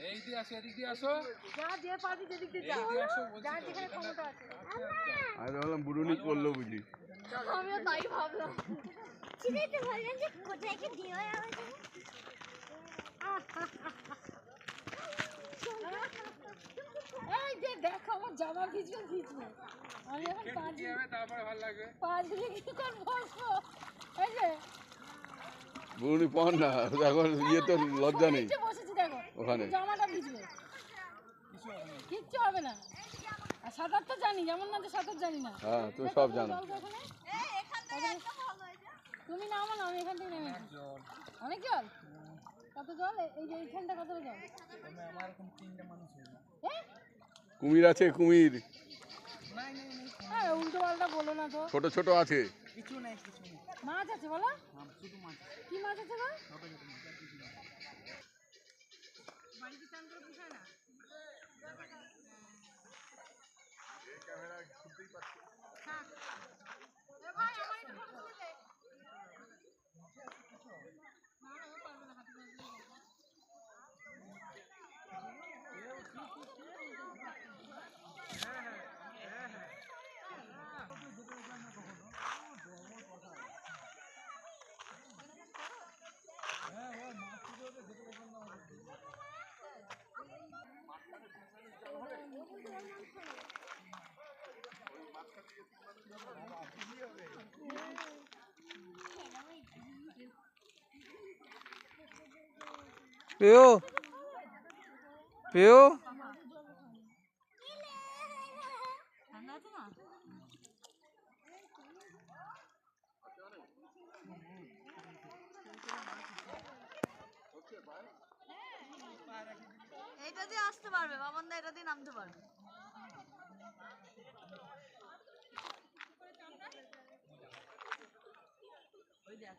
এই দিয়ে আসো, এদিক দিয়ে আসো। যা যে পারবি যেদিক দিয়ে যা। যা যেখানে ক্ষমতা আছে। আমি ভাবলাম বুড়ুনি করলো বুঝি। আমিও তাই ভাবলাম। চিনাইতে বললেন যে কোথায় কি দিয়ে আমাকে। এই যে দেখো আমার জামা ভিজবে। আমি এখন পাঁচ হবে তারপরে ভালো লাগবে। 5 দিনে কি করে বসবো? এই যে বুড়ুনি পন না, দেখো ইয়ে তো লজ্জা নেই বসেছি দেখো ওখানে। জামাটা ভিজবে, কিচ্ছু হবে না। আর সাঁতার তো জানি, যেমন না যে সাঁতার জানি না। হ্যাঁ তুমি সব জানো। তুমি নামো না, আমি এখান থেকে নেমে অনেক জল। কত জল? এই যে এইখানটা কত জল? আমার এরকম 3টে মানুষ হয়ে কুমির আছে, কুমির হ্যাঁ, উল্টো পাল্টা বলো না তো। ছোট ছোট আছে। কিছু নেই, কিছু নেই। মাছ আছে বলো? শুধু মাছ। কি মাছ আছে গো? বাড়িতে চান করে পুষায় না। ভাই আমার একটু ফটো তুলে দে। পেও পেও ঠান্ডা আছে না? এটা দিয়ে আসতে পারবে, বাবান্দা এটা দিয়ে নামতে পারবে। ওই দেখ